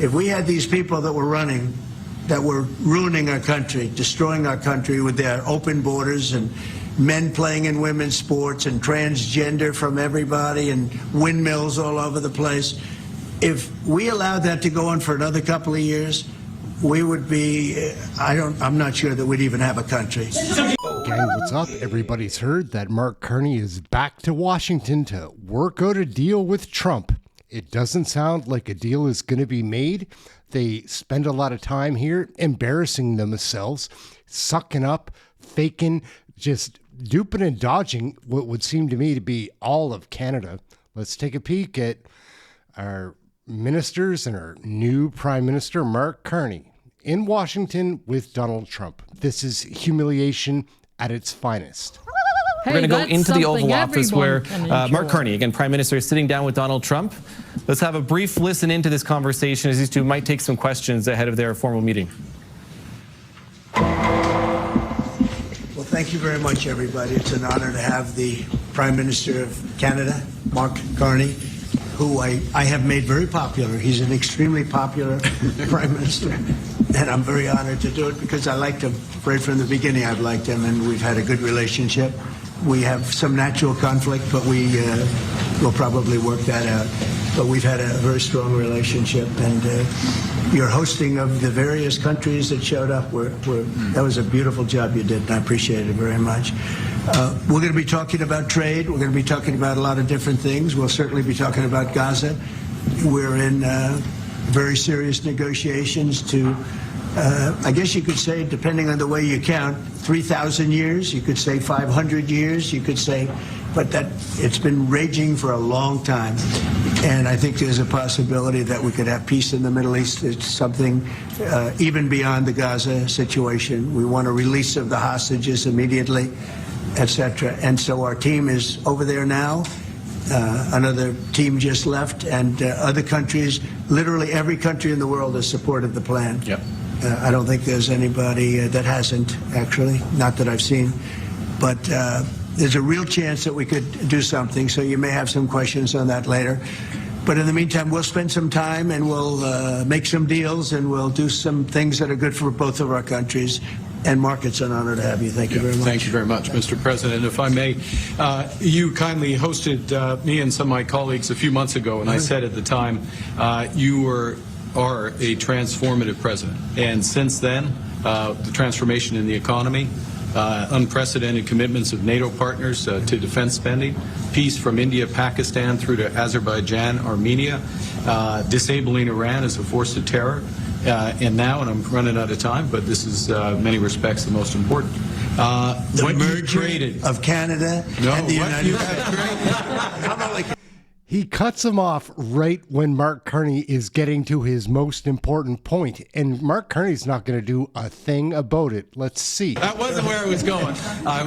if we had these people that were running, that were ruining our country, destroying our country with their open borders and men playing in women's sports and transgender from everybody and windmills all over the place, if we allowed that to go on for another couple of years, we would be, I'm not sure that we'd even have a country. Gang, what's up? Everybody's heard that Mark Carney is back to Washington to work out a deal with Trump. It doesn't sound like a deal is going to be made. They spend a lot of time here embarrassing themselves, sucking up, faking, just duping and dodging what would seem to me to be all of Canada. Let's take a peek at our ministers and our new Prime Minister, Mark Carney, in Washington with Donald Trump. This is humiliation at its finest. We're going to go into the Oval Office where Mark Carney, again, Prime Minister, is sitting down with Donald Trump. Let's have a brief listen into this conversation as these two might take some questions ahead of their formal meeting. Well, thank you very much, everybody. It's an honor to have the Prime Minister of Canada, Mark Carney, who I have made very popular. He's an extremely popular Prime Minister, and I'm very honored to do it because I liked him. Right from the beginning, I've liked him, and we've had a good relationship. We have some natural conflict, but we will probably work that out. But we've had a very strong relationship, and your hosting of the various countries that showed up, that was a beautiful job you did, and I appreciate it very much. We're going to be talking about trade. We're going to be talking about a lot of different things. We'll certainly be talking about Gaza. We're in very serious negotiations to, I guess you could say, depending on the way you count, 3,000 years. You could say 500 years. You could say, but that it's been raging for a long time. And I think there's a possibility that we could have peace in the Middle East. It's something even beyond the Gaza situation. We want a release of the hostages immediately, etc. And so our team is over there now. Another team just left, and other countries, literally every country in the world has supported the plan. Yep. I don't think there's anybody that hasn't, actually, not that I've seen. But there's a real chance that we could do something, so you may have some questions on that later. But in the meantime, we'll spend some time and we'll make some deals and we'll do some things that are good for both of our countries. And Mark, it's an honor to have you. Thank you very much. Thank you very much, Mr. President. If I may, you kindly hosted me and some of my colleagues a few months ago, and I said at the time, you are a transformative president. And since then, the transformation in the economy, unprecedented commitments of NATO partners to defense spending, peace from India, Pakistan through to Azerbaijan, Armenia, disabling Iran as a force of terror, and now, and I'm running out of time, but this is in many respects the most important. The merger of Canada and the United States. He cuts him off right when Mark Carney is getting to his most important point, and Mark Carney's not going to do a thing about it. Let's see. That wasn't where I was going. On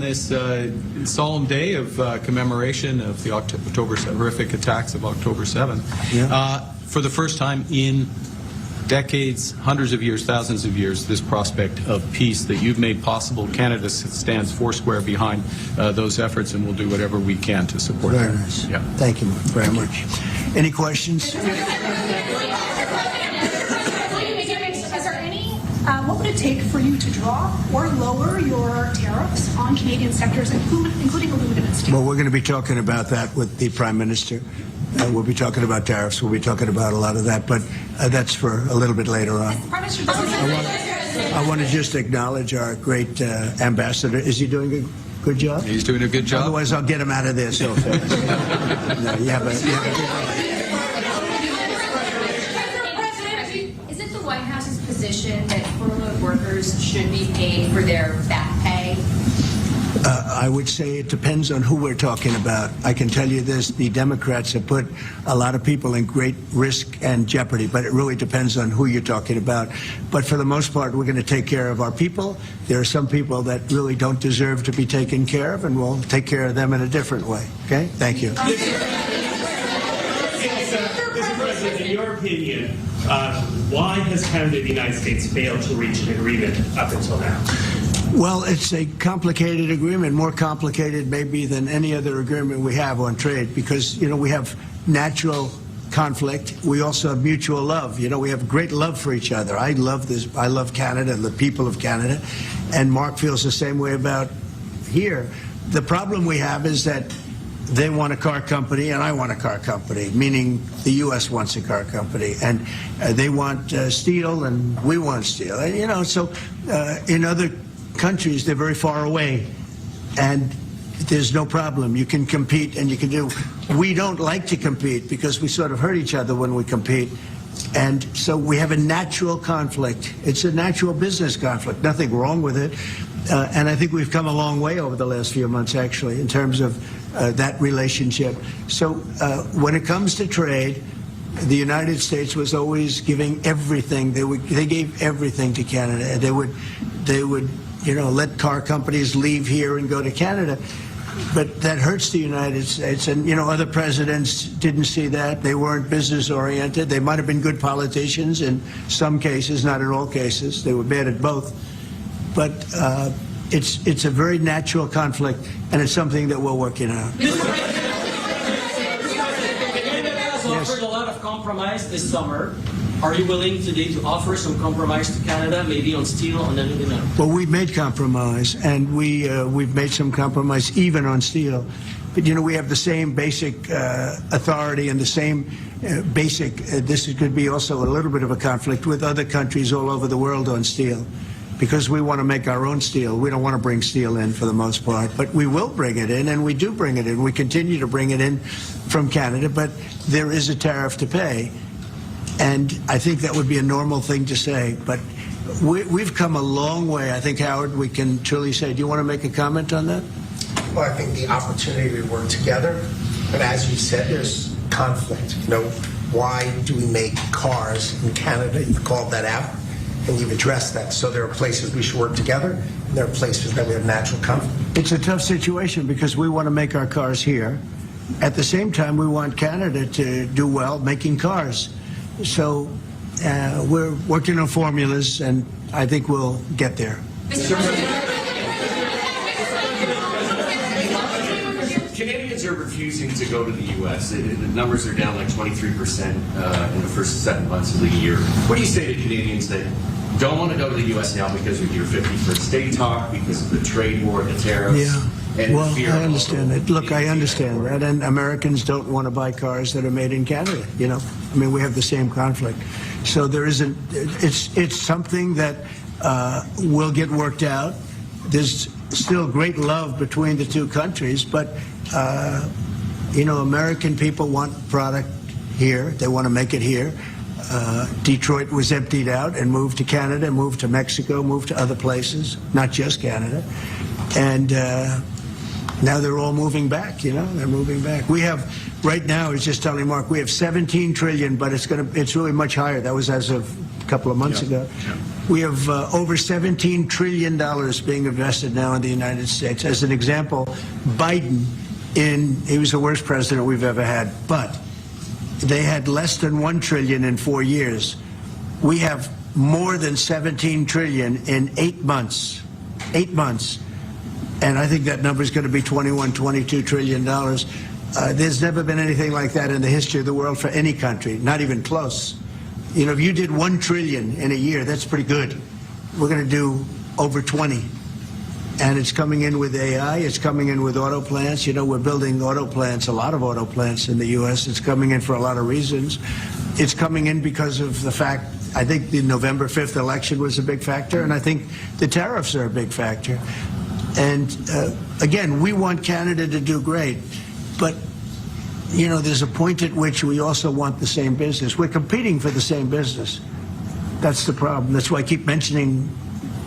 this solemn day of commemoration of the horrific attacks of October 7th, for the first time in decades, hundreds of years, thousands of years, this prospect of peace that you've made possible. Canada stands foursquare behind those efforts, and we'll do whatever we can to support Very them. nice. Yeah. Thank you very much. Any questions? What would it take for you to drop or lower your tariffs on Canadian sectors, including aluminum? Well, we're going to be talking about that with the Prime Minister. We'll be talking about tariffs. We'll be talking about a lot of that, but that's for a little bit later on. I want to just acknowledge our great ambassador. Is he doing a good job? He's doing a good job. Otherwise, I'll get him out of there so fast. No, you have a good Is it the White House's position that furloughed workers should be paid for their back pay? I would say it depends on who we're talking about. I can tell you this, the Democrats have put a lot of people in great risk and jeopardy, but it really depends on who you're talking about. But for the most part, we're going to take care of our people. There are some people that really don't deserve to be taken care of, and we'll take care of them in a different way. Okay? Thank you. Mr. President, in your opinion, why has Canada and the United States failed to reach an agreement up until now? Well, it's a complicated agreement, more complicated maybe than any other agreement we have on trade, because, we have natural conflict, we also have mutual love. You know, we have great love for each other. I love this. I love Canada, the people of Canada, and Mark feels the same way about here. The problem we have is that they want a car company and I want a car company, meaning the U.S. wants a car company, and they want steel and we want steel. And, you know, so in other countries, they're very far away, and there's no problem. You can compete and you can do. We don't like to compete because we sort of hurt each other when we compete. And so we have a natural conflict. It's a natural business conflict. Nothing wrong with it. And I think we've come a long way over the last few months, actually, in terms of that relationship. So when it comes to trade, the United States was always giving everything. They gave everything to Canada. They would, you know, let car companies leave here and go to Canada. But that hurts the United States. And, you know, other presidents didn't see that. They weren't business-oriented. They might have been good politicians in some cases, not in all cases. They were bad at both. But it's a very natural conflict, and it's something that we're working out. Canada has offered a lot of compromise this summer. Are you willing today to offer some compromise to Canada, maybe on steel, on anything else? Well, we've made compromise, and we've made some compromise even on steel. But, you know, we have the same basic authority and the same basic, this could be also a little bit of a conflict with other countries all over the world on steel, because we want to make our own steel. We don't want to bring steel in for the most part, but we will bring it in, and we do bring it in. We continue to bring it in from Canada, but there is a tariff to pay. And I think that would be a normal thing to say. But we've come a long way. I think, Howard, we can truly say, do you want to make a comment on that? Well, I think the opportunity to work together, but as you said, there's conflict. You know, why do we make cars in Canada? You've called that out, and you've addressed that. So there are places we should work together, and there are places that we have natural conflict. It's a tough situation because we want to make our cars here. At the same time, we want Canada to do well making cars. So we're working on formulas, and I think we'll get there. Canadians are refusing to go to the U.S. The numbers are down like 23% in the first 7 months of the year. What do you say to Canadians that don't want to go to the U.S. now because of your 51st state talk, because of the trade war, the tariffs? Yeah. And well, fear I understand that. it. Look, I understand that, and Americans don't want to buy cars that are made in Canada. You know, I mean, we have the same conflict. So there isn't. It's something that will get worked out. There's still great love between the two countries, but you know, American people want product here. They want to make it here. Detroit was emptied out and moved to Canada, moved to Mexico, moved to other places, not just Canada, and. Now they're all moving back, you know, they're moving back. We have, right now, I was just telling Mark, we have 17 trillion, but it's really much higher. That was as of a couple of months ago. Yeah. We have over $17 trillion being invested now in the United States. As an example, Biden, he was the worst president we've ever had, but they had less than 1 trillion in 4 years. We have more than 17 trillion in 8 months. 8 months. And I think that number is going to be $21, $22 trillion. There's never been anything like that in the history of the world for any country, not even close. You know, if you did 1 trillion in a year, that's pretty good. We're going to do over 20. And it's coming in with AI. It's coming in with auto plants. You know, we're building auto plants, a lot of auto plants in the U.S. It's coming in for a lot of reasons. It's coming in because of the fact, I think the November 5th election was a big factor, and I think the tariffs are a big factor. And again, we want Canada to do great, but you know, there's a point at which we also want the same business. We're competing for the same business. That's the problem. That's why I keep mentioning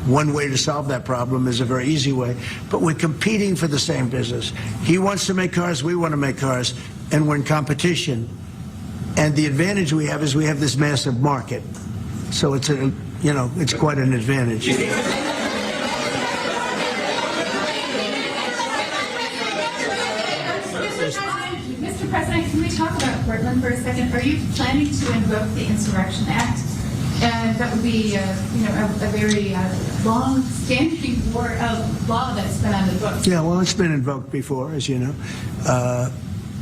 one way to solve that problem is a very easy way, but we're competing for the same business. He wants to make cars, we want to make cars, and we're in competition. And the advantage we have is we have this massive market. So it's it's quite an advantage. Mr. President, can we talk about Portland for a second? Are you planning to invoke the Insurrection Act? And that would be, a very long-standing law that's been on the books. Yeah, well, it's been invoked before, as you know.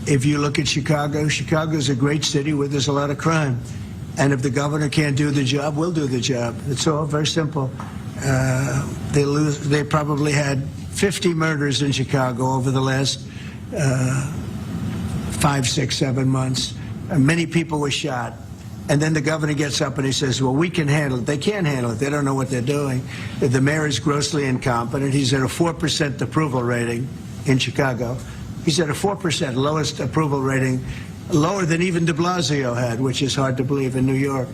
if you look at Chicago, Chicago's a great city where there's a lot of crime. And if the governor can't do the job, we'll do the job. It's all very simple. They probably had 50 murders in Chicago over the last 5, 6, 7 months. Many people were shot. And then the governor gets up and he says, well, we can handle it. They can't handle it. They don't know what they're doing. The mayor is grossly incompetent. He's at a 4% approval rating in Chicago. He's at a 4%, lowest approval rating, lower than even de Blasio had, which is hard to believe in New York.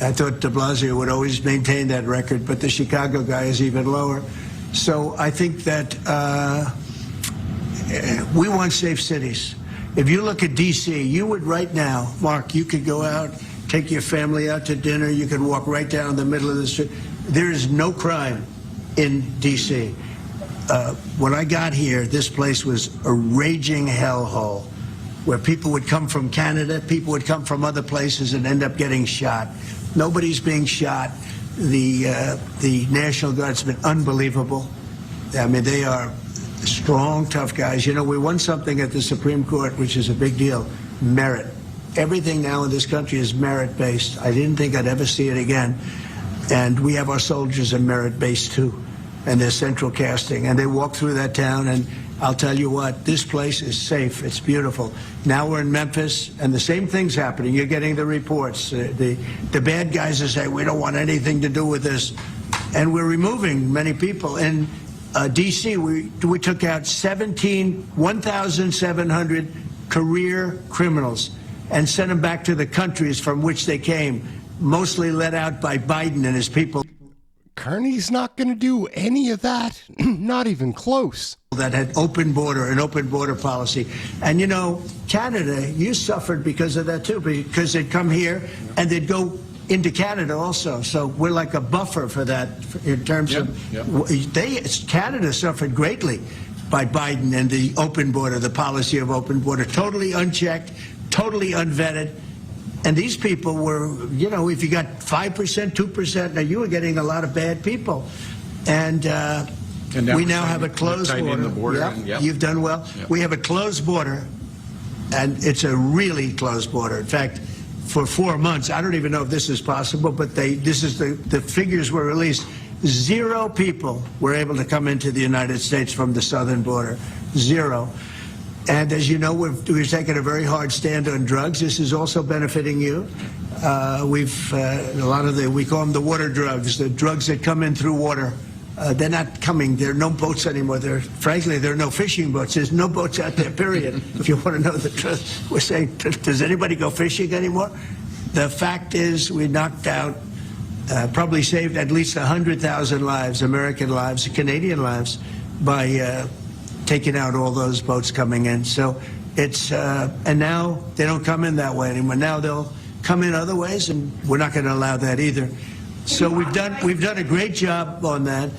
I thought de Blasio would always maintain that record, but the Chicago guy is even lower. So I think that we want safe cities. If you look at D.C., you would right now, Mark, you could go out, take your family out to dinner, you could walk right down the middle of the street. There is no crime in D.C. When I got here, this place was a raging hellhole where people would come from Canada, people would come from other places and end up getting shot. Nobody's being shot. The National Guard's been unbelievable. I mean, they are strong, tough guys. You know, we won something at the Supreme Court, which is a big deal, merit. Everything now in this country is merit-based. I didn't think I'd ever see it again. And we have our soldiers are merit-based, too. And they're central casting. And they walk through that town, and I'll tell you what, this place is safe. It's beautiful. Now we're in Memphis, and the same thing's happening. You're getting the reports. The bad guys are saying, we don't want anything to do with this. And we're removing many people. In D.C., we took out 1,700 career criminals and sent them back to the countries from which they came, mostly led out by Biden and his people. Carney's not going to do any of that, not even close. That had an open border policy. And, you know, Canada, you suffered because of that, too, because they'd come here and they'd go into Canada also. So we're like a buffer for that in terms of Canada suffered greatly by Biden and the open border, the policy of open border, totally unchecked, totally unvetted. And these people were, you know, if you got 5%, 2%, now you were getting a lot of bad people. And we now have a closed border. You've done well. Yep. We have a closed border, and it's a really closed border. In fact, for 4 months, I don't even know if this is possible, but the figures were released. 0 people were able to come into the United States from the southern border. 0. And as you know, we've taken a very hard stand on drugs. This is also benefiting you. A lot of we call them the water drugs, the drugs that come in through water. They're not coming. There are no boats anymore. Frankly, there are no fishing boats. There's no boats out there, period. If you want to know the truth, we're saying, does anybody go fishing anymore? The fact is we knocked out, probably saved at least 100,000 lives, American lives, Canadian lives, by taking out all those boats coming in. So it's, and now they don't come in that way anymore. Now they'll come in other ways, and we're not going to allow that either. So we've done a great job on that.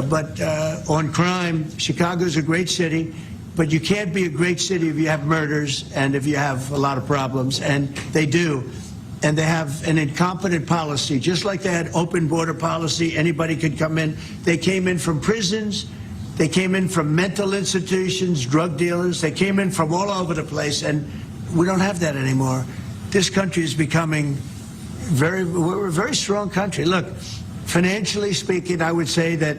But on crime, Chicago's a great city, but you can't be a great city if you have murders and if you have a lot of problems, and they do. And they have an incompetent policy, just like they had open border policy, anybody could come in. They came in from prisons. They came in from mental institutions, drug dealers. They came in from all over the place, and we don't have that anymore. This country is becoming we're a very strong country. Look, financially speaking, I would say that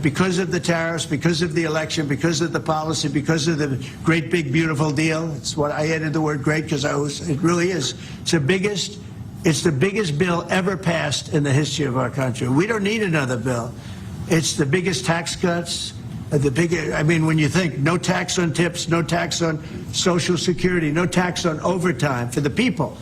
because of the tariffs, because of the election, because of the policy, because of the great big beautiful deal, it's what I added the word great because it really is. It's the biggest bill ever passed in the history of our country. We don't need another bill. It's the biggest tax cuts. I mean, when you think no tax on tips, no tax on Social Security, no tax on overtime for the people.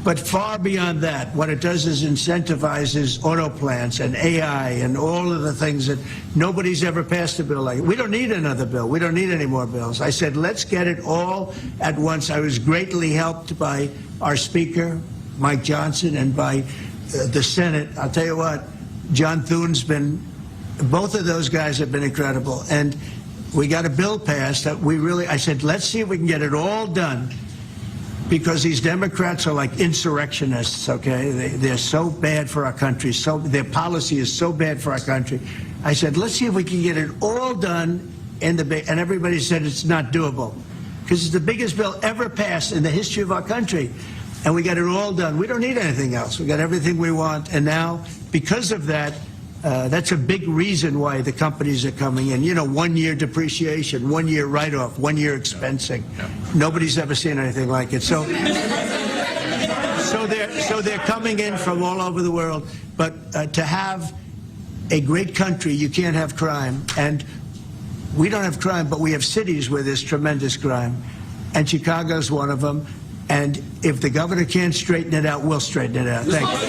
But far beyond that, what it does is incentivizes auto plants and AI and all of the things that nobody's ever passed a bill like. We don't need another bill. We don't need any more bills. I said, let's get it all at once. I was greatly helped by our Speaker, Mike Johnson, and by the Senate. I'll tell you what, John Thune's been, both of those guys have been incredible. And we got a bill passed that I said, let's see if we can get it all done. Because these Democrats are like insurrectionists, okay? They're so bad for our country. Their policy is so bad for our country. I said, let's see if we can get it all done. And everybody said it's not doable. because it's the biggest bill ever passed in the history of our country. And we got it all done. We don't need anything else. We got everything we want. And now, because of that, that's a big reason why the companies are coming in. You know, 1 year depreciation, 1 year write-off, 1 year expensing. Nobody's ever seen anything like it. So they're coming in from all over the world. But to have a great country, you can't have crime. And we don't have crime, but we have cities where there's tremendous crime. And Chicago's one of them. And if the governor can't straighten it out, we'll straighten it out. Thank you.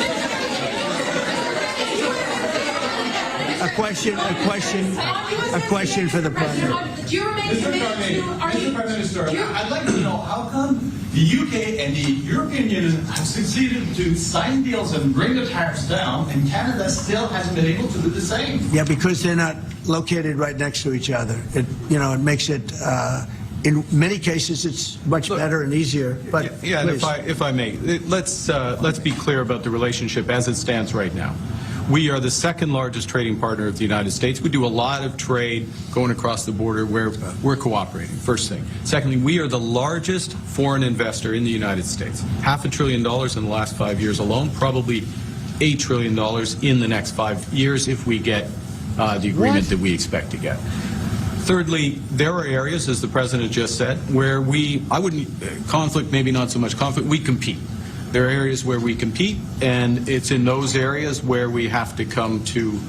A question for the president. Do you remain committed to? Mr. Prime Minister, I'd like to know how come the UK and the European Union have succeeded to sign deals and bring the tariffs down, and Canada still hasn't been able to do the same? Yeah, because they're not located right next to each other. It makes it. In many cases, it's much better and easier. But yeah, if I may, let's be clear about the relationship as it stands right now. We are the second largest trading partner of the United States. We do a lot of trade going across the border where we're cooperating, first thing. Secondly, we are the largest foreign investor in the United States. $500 billion in the last 5 years alone, probably $8 trillion in the next 5 years if we get the agreement that we expect to get. Thirdly, there are areas, as the President just said, where conflict, maybe not so much conflict, we compete. There are areas where we compete, and it's in those areas where we have to come to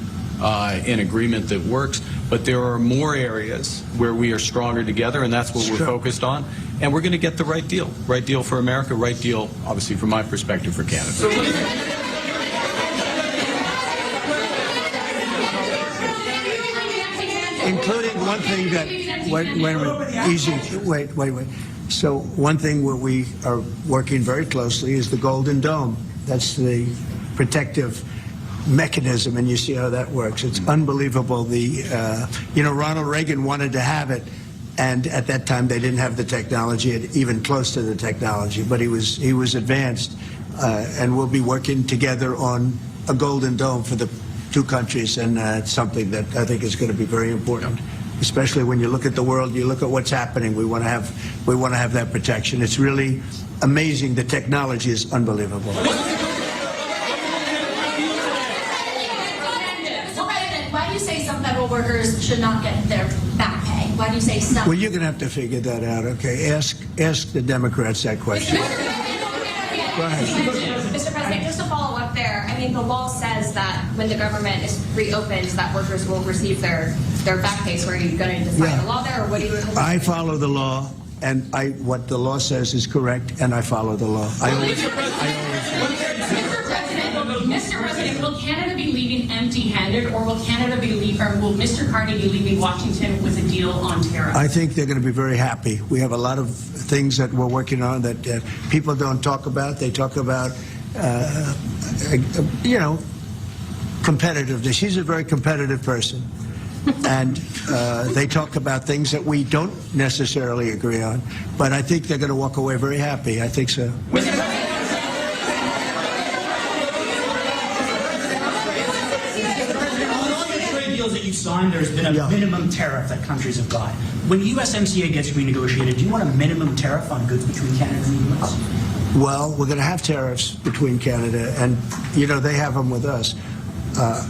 an agreement that works. But there are more areas where we are stronger together, and that's what we're focused on. And we're going to get the right deal. Right deal for America, right deal, obviously, from my perspective, for Canada. Including one thing that, wait. So one thing where we are working very closely is the Golden Dome. That's the protective mechanism, and you see how that works. It's unbelievable. Ronald Reagan wanted to have it, and at that time they didn't have the technology, even close to the technology, but he was advanced, and we'll be working together on a Golden Dome for the two countries, and it's something that I think is going to be very important, especially when you look at the world, you look at what's happening. We want to have that protection. It's really amazing. The technology is unbelievable. Mr. President, why do you say some federal workers should not get their back pay? Why do you say some? Well, you're going to have to figure that out, okay? Ask the Democrats that question. Go ahead. Mr. President, just to follow up there, I mean, the law says that when the government is reopened, that workers will receive their back pay. So are you going to decide the law there, or what do you? I follow the law, and what the law says is correct, and I follow the law. Mr. President, will Canada be leaving empty-handed, or will Mr. Carney be leaving Washington with a deal on tariffs? I think they're going to be very happy. We have a lot of things that we're working on that people don't talk about. They talk about, competitiveness. She's a very competitive person. And they talk about things that we don't necessarily agree on. But I think they're going to walk away very happy. I think so. That you've signed, there's been a minimum tariff that countries have got. When USMCA gets renegotiated, do you want a minimum tariff on goods between Canada and the U.S.? Well, we're going to have tariffs between Canada, and they have them with us.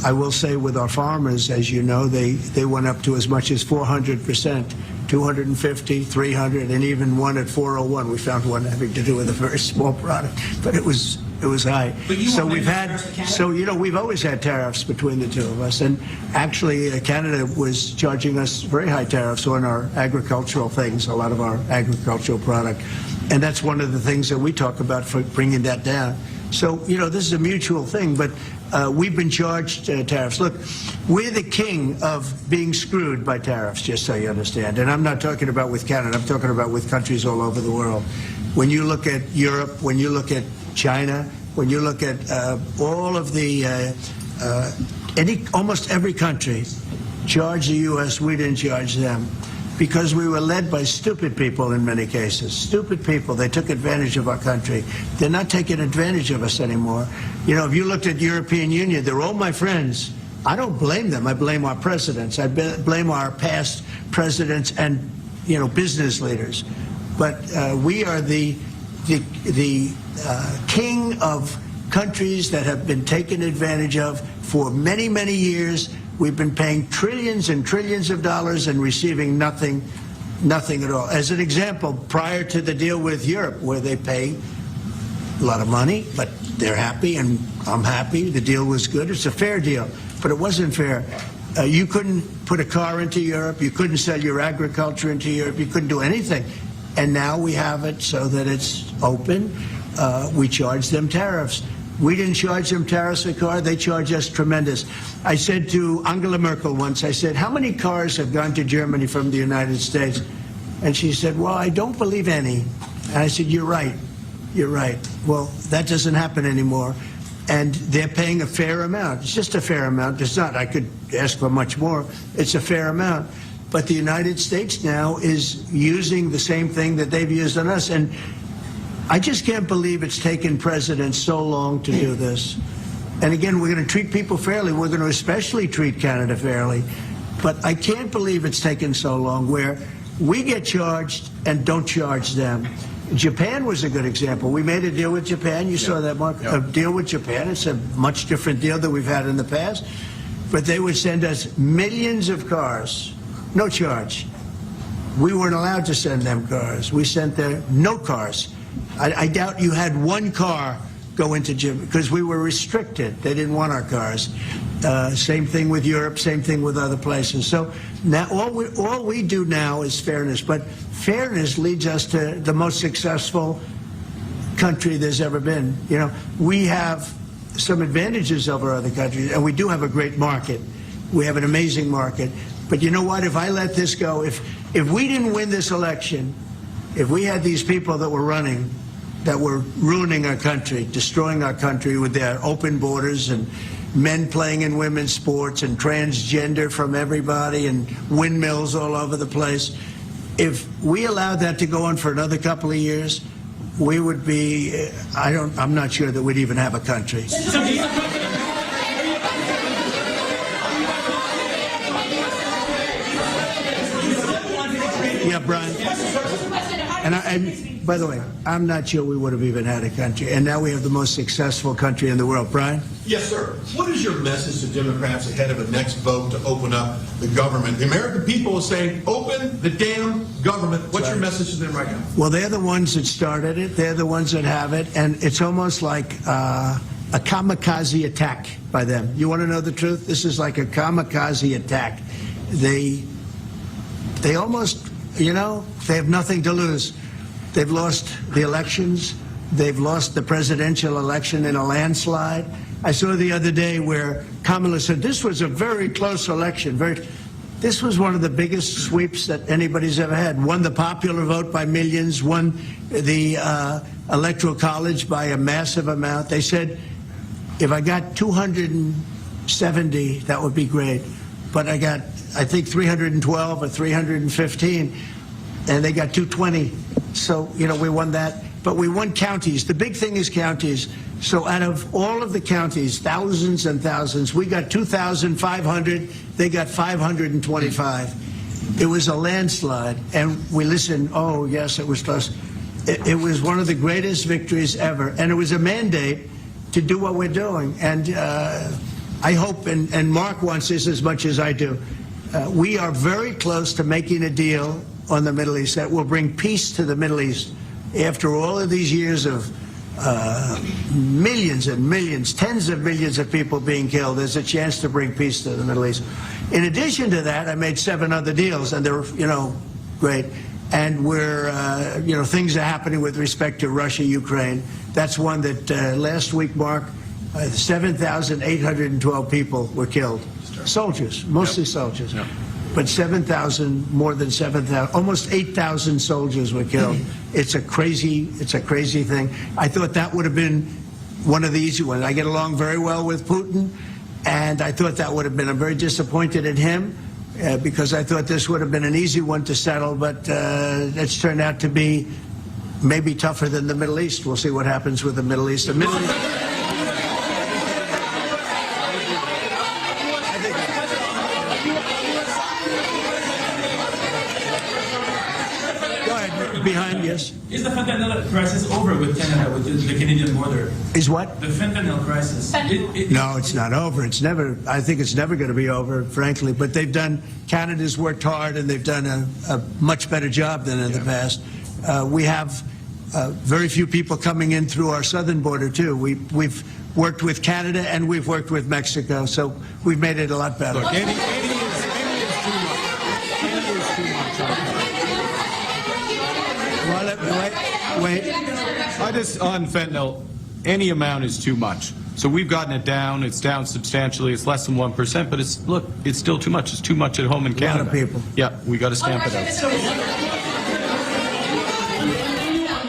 I will say with our farmers, as you know, they went up to as much as 400%, 250, 300, and even one at 401. We found one having to do with a very small product, but it was high. So we've always had tariffs between the two of us, and actually Canada was charging us very high tariffs on our agricultural things, a lot of our agricultural product, and that's one of the things that we talk about for bringing that down. So this is a mutual thing, but we've been charged tariffs. Look, we're the king of being screwed by tariffs, just so you understand. And I'm not talking about with Canada. I'm talking about with countries all over the world. When you look at Europe, when you look at China, when you look at all of the, almost every country charged the U.S., we didn't charge them. Because we were led by stupid people in many cases. Stupid people. They took advantage of our country. They're not taking advantage of us anymore. If you looked at European Union, they're all my friends. I don't blame them. I blame our presidents. I blame our past presidents and, business leaders. but we are the king of countries that have been taken advantage of for many, many years. We've been paying trillions and trillions of dollars and receiving nothing at all. As an example, prior to the deal with Europe, where they pay a lot of money, but they're happy and I'm happy. The deal was good. It's a fair deal, but it wasn't fair. You couldn't put a car into Europe. You couldn't sell your agriculture into Europe. You couldn't do anything. And now we have it so that it's open. We charge them tariffs. We didn't charge them tariffs for car. They charge us tremendous. I said to Angela Merkel once, I said, how many cars have gone to Germany from the United States? And she said, well, I don't believe any. And I said, you're right. You're right. Well, that doesn't happen anymore. And they're paying a fair amount. It's just a fair amount. It's not. I could ask for much more. It's a fair amount. But the United States now is using the same thing that they've used on us. And I just can't believe it's taken presidents so long to do this. And again, we're going to treat people fairly. We're going to especially treat Canada fairly. But I can't believe it's taken so long where we get charged and don't charge them. Japan was a good example. We made a deal with Japan. You saw that, Mark? A deal with Japan. It's a much different deal than we've had in the past. But they would send us millions of cars, no charge. We weren't allowed to send them cars. We sent them no cars. I doubt you had one car go into Japan because we were restricted. They didn't want our cars. Same thing with Europe, same thing with other places. So now all we do now is fairness, but fairness leads us to the most successful country there's ever been. You know, we have some advantages over other countries, and we do have a great market. We have an amazing market. But you know what? If I let this go, if we didn't win this election, if we had these people that were running, that were ruining our country, destroying our country with their open borders and men playing in women's sports and transgender from everybody and windmills all over the place, if we allowed that to go on for another couple of years, we would be, I'm not sure that we'd even have a country. Yeah, Brian. And by the way, I'm not sure we would have even had a country. And now we have the most successful country in the world. Brian? Yes, sir. What is your message to Democrats ahead of a next vote to open up the government? The American people are saying, open the damn government. What's your message to them right now? Well, they're the ones that started it. They're the ones that have it. And it's almost like a kamikaze attack by them. You want to know the truth? This is like a kamikaze attack. They almost, you know, they have nothing to lose. They've lost the elections. They've lost the presidential election in a landslide. I saw the other day where Kamala said this was a very close election. This was one of the biggest sweeps that anybody's ever had. Won the popular vote by millions, won the Electoral College by a massive amount. They said, if I got 270, that would be great. But I got, I think, 312 or 315, and they got 220. So, you know, we won that. But we won counties. The big thing is counties. So out of all of the counties, thousands and thousands, we got 2,500. They got 525. It was a landslide. And we listened, oh, yes, it was close. It was one of the greatest victories ever. And it was a mandate to do what we're doing. And I hope, and Mark wants this as much as I do, we are very close to making a deal on the Middle East that will bring peace to the Middle East. After all of these years of millions and millions, tens of millions of people being killed, there's a chance to bring peace to the Middle East. In addition to that, I made 7 other deals, and they're, you know, great. And we're, you know, things are happening with respect to Russia, Ukraine. That's one that last week, Mark, 7,812 people were killed. Soldiers, mostly soldiers. Yep. But 7,000, more than 7,000, almost 8,000 soldiers were killed. It's a crazy thing. I thought that would have been one of the easy ones. I get along very well with Putin, and I thought that would have been, I'm very disappointed in him because I thought this would have been an easy one to settle, but it's turned out to be maybe tougher than the Middle East. We'll see what happens with the Middle East. The Middle East. behind, yes. Is the fentanyl crisis over with Canada, with the Canadian border? Is what? The fentanyl crisis. No, it's not over. It's never. I think it's never going to be over, frankly. But they've done. Canada's worked hard, and they've done a much better job than in the past. We have very few people coming in through our southern border too. We've worked with Canada and we've worked with Mexico, so we've made it a lot better. Look, any is too much. Any is too much. Well, wait. I just, on fentanyl, any amount is too much. So we've gotten it down. It's down substantially. It's less than 1%, but it's still too much. It's too much at home in Canada. A lot of people. Yeah, we got to stamp it out.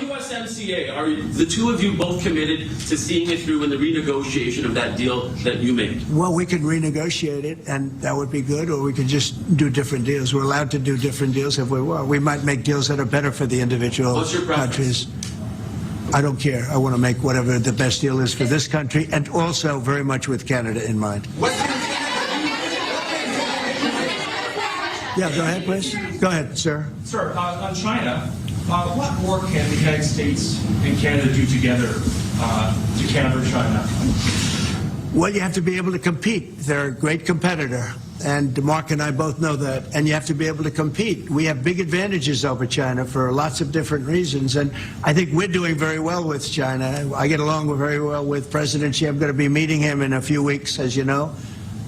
USMCA, are the two of you both committed to seeing it through in the renegotiation of that deal that you made? Well, we could renegotiate it, and that would be good, or we could just do different deals. We're allowed to do different deals if we want. We might make deals that are better for the individual What's your preference? countries. I don't care. I want to make whatever the best deal is for this country, and also very much with Canada in mind. Yeah, go ahead, please. Go ahead, sir. Sir, on China, what more can the United States and Canada do together to counter China? Well, you have to be able to compete. They're a great competitor, and Mark and I both know that, and you have to be able to compete. We have big advantages over China for lots of different reasons, and I think we're doing very well with China. I get along very well with President Xi. I'm going to be meeting him in a few weeks, as you know.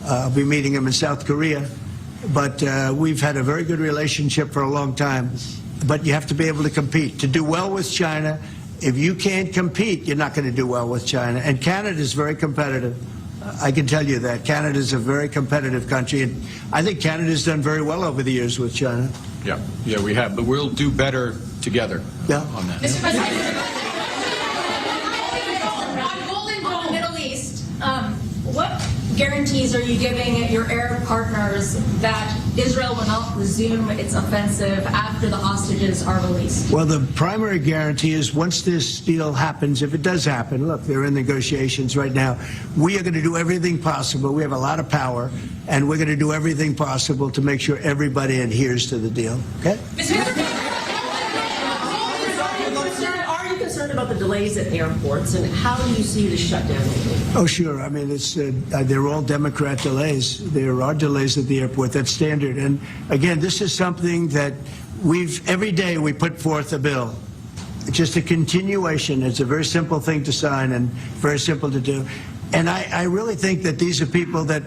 I'll be meeting him in South Korea. But we've had a very good relationship for a long time. But you have to be able to compete. To do well with China, if you can't compete, you're not going to do well with China. And Canada is very competitive. I can tell you that. Canada is a very competitive country. And I think Canada's done very well over the years with China. Yeah, we have. But we'll do better together on that. Mr. President, on Golden Dome, Middle East, what guarantees are you giving your Arab partners that Israel will not resume its offensive after the hostages are released? Well, the primary guarantee is once this deal happens, if it does happen, look, they're in negotiations right now, we are going to do everything possible. We have a lot of power, and we're going to do everything possible to make sure everybody adheres to the deal. Okay? Are you concerned about the delays at airports, and how do you see the shutdown? Oh, sure. I mean, it's they're all Democrat delays. There are delays at the airport. That's standard. And again, this is something that every day we put forth a bill. It's just a continuation. It's a very simple thing to sign and very simple to do. And I really think that these are people that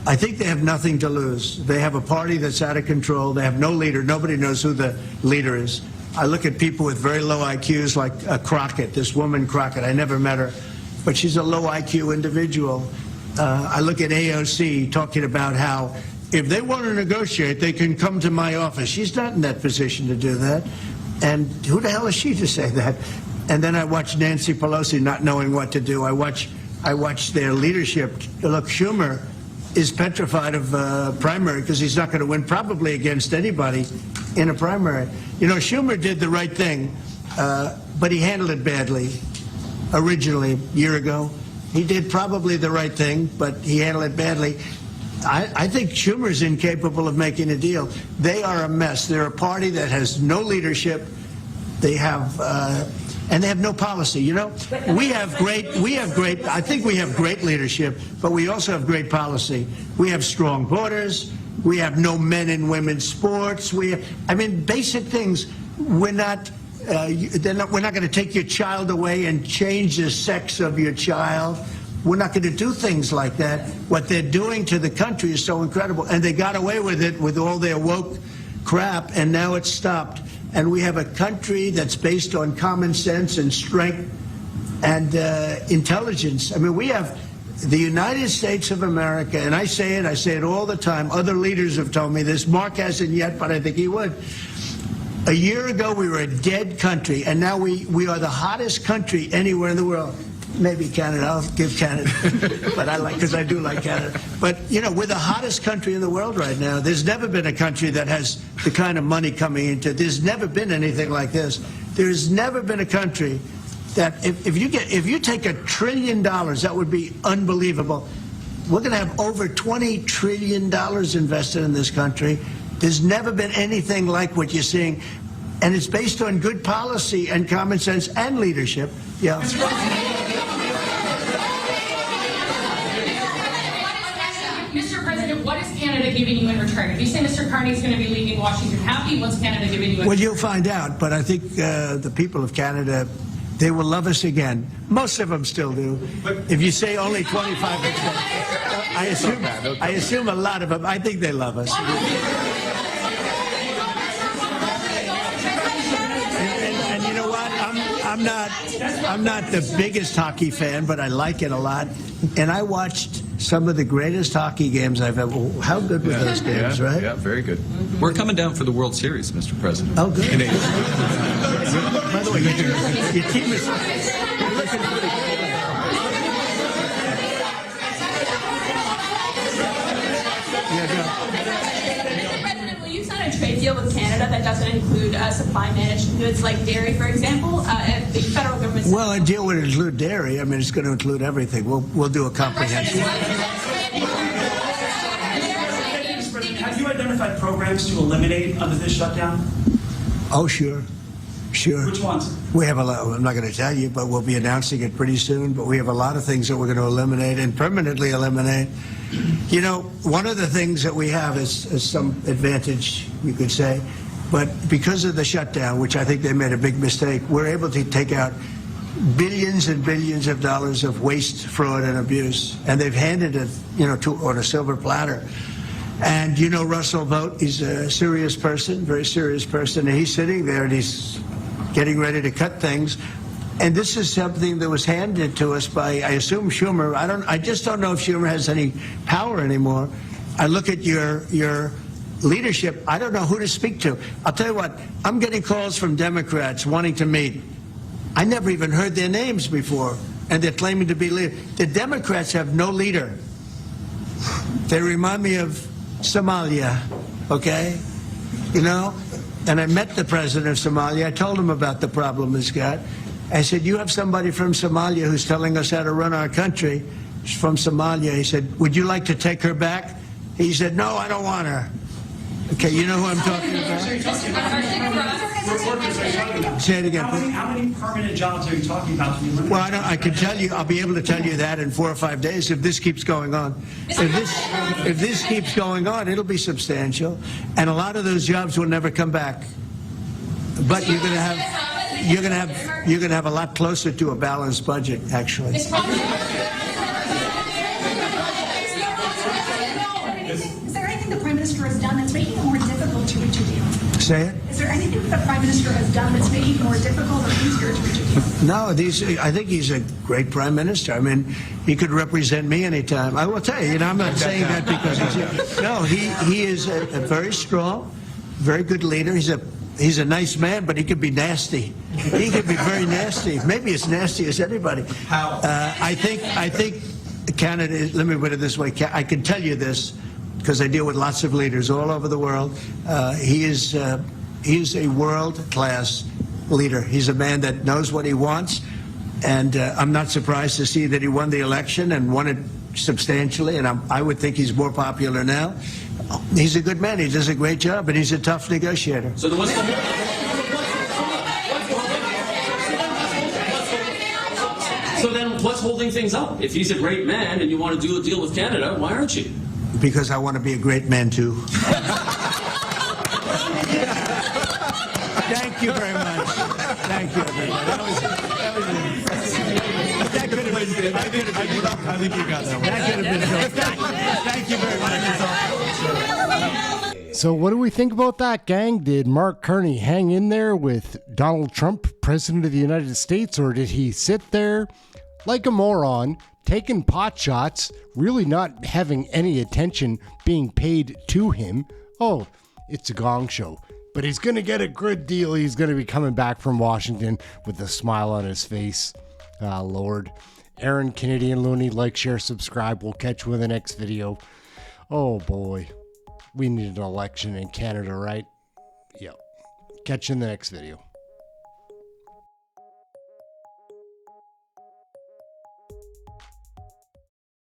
I think they have nothing to lose. They have a party that's out of control. They have no leader. Nobody knows who the leader is. I look at people with very low IQs like Crockett, this woman Crockett. I never met her. But she's a low IQ individual. I look at AOC talking about how if they want to negotiate, they can come to my office. She's not in that position to do that. And who the hell is she to say that? And then I watch Nancy Pelosi not knowing what to do. I watch their leadership. Look, Schumer is petrified of primary because he's not going to win probably against anybody in a primary. You know, Schumer did the right thing, but he handled it badly. Originally, a year ago, he did probably the right thing, but he handled it badly. I think Schumer's incapable of making a deal. They are a mess. They're a party that has no leadership. They have, and they have no policy. You know, I think we have great leadership, but we also have great policy. We have strong borders. We have no men and women's sports. I mean, basic things. We're not going to take your child away and change the sex of your child. We're not going to do things like that. What they're doing to the country is so incredible. And they got away with it with all their woke crap, and now it's stopped. And we have a country that's based on common sense and strength and intelligence. I mean, we have the United States of America, and I say it all the time. Other leaders have told me this. Mark hasn't yet, but I think he would. A year ago, we were a dead country, and now we are the hottest country anywhere in the world. Maybe Canada. I'll give Canada, but because I do like Canada. But you know, we're the hottest country in the world right now. There's never been a country that has the kind of money coming into it. There's never been anything like this. There's never been a country that if you take $1 trillion, that would be unbelievable. We're going to have over $20 trillion invested in this country. There's never been anything like what you're seeing. And it's based on good policy and common sense and leadership. Yeah. Mr. President, what is Canada giving you in return? If you say Mr. Carney is going to be leaving Washington, happy, what's Canada giving you in Well, return? you'll find out, but I think the people of Canada, they will love us again. Most of them still do. If you say only 25%, I assume a lot of them, I think they love us. And you know what? I'm not the biggest hockey fan, but I like it a lot. And I watched some of the greatest hockey games I've ever. How good were those games, right? Yeah, very good. We're coming down for the World Series, Mr. President. Oh, good. By the way, your team is looking pretty good. Mr. President, will you sign a trade deal with Canada that doesn't include supply managed goods like dairy, for example? If the federal government. Well, a deal would include dairy. I mean, it's going to include everything. We'll do a comprehensive. Have you identified programs to eliminate under this shutdown? Oh, sure. Which ones? We have a lot. I'm not going to tell you, but we'll be announcing it pretty soon. But we have a lot of things that we're going to eliminate and permanently eliminate. You know, one of the things that we have is some advantage, you could say. But because of the shutdown, which I think they made a big mistake, we're able to take out billions and billions of dollars of waste, fraud, and abuse. And they've handed it, on a silver platter. And you know Russell Vogt, he's a serious person, very serious person. And he's sitting there and he's getting ready to cut things. And this is something that was handed to us by, I assume, Schumer. I just don't know if Schumer has any power anymore. I look at your leadership, I don't know who to speak to. I'll tell you what, I'm getting calls from Democrats wanting to meet. I never even heard their names before, and they're claiming to be leaders. The Democrats have no leader. They remind me of Somalia, okay? And I met the president of Somalia. I told him about the problem he's got. I said, you have somebody from Somalia who's telling us how to run our country. She's from Somalia. He said, would you like to take her back? He said, no, I don't want her. Okay, you know who I'm talking about? Say it again. How many permanent jobs are you talking about? Well, I can tell you, I'll be able to tell you that in 4 or 5 days if this keeps going on. If this keeps going on, it'll be substantial. And a lot of those jobs will never come back. But you're going to have a lot closer to a balanced budget, actually. Is there anything the Prime Minister has done that's making it more difficult to reach a deal? Say it? Is there anything that the Prime Minister has done that's making it more difficult or easier to reach a deal? No, I think he's a great Prime Minister. I mean, he could represent me anytime. I will tell you, I'm not saying that because he's here. No, he is a very strong, very good leader. He's a nice man, but he could be nasty. He could be very nasty. Maybe as nasty as anybody. How? I think Canada, let me put it this way, I can tell you this because I deal with lots of leaders all over the world. He is a world-class leader. He's a man that knows what he wants, and I'm not surprised to see that he won the election and won it substantially, and I would think he's more popular now. He's a good man. He does a great job, and he's a tough negotiator. So then what's holding things up? If he's a great man and you want to do a deal with Canada, why aren't you? Because I want to be a great man, too. Thank you very much. Thank you, everybody. That could have been good. I think you got that one. That could have been good. Thank you very much. So what do we think about that, gang? Did Mark Carney hang in there with Donald Trump, President of the United States, or did he sit there like a moron, taking pot shots, really not having any attention being paid to him? Oh, it's a gong show. But he's going to get a good deal. He's going to be coming back from Washington with a smile on his face. Lord. Aaron, Canadian Looney, like, share, subscribe. We'll catch you in the next video. Oh, boy. We need an election in Canada, right? Yep. Catch you in the next video.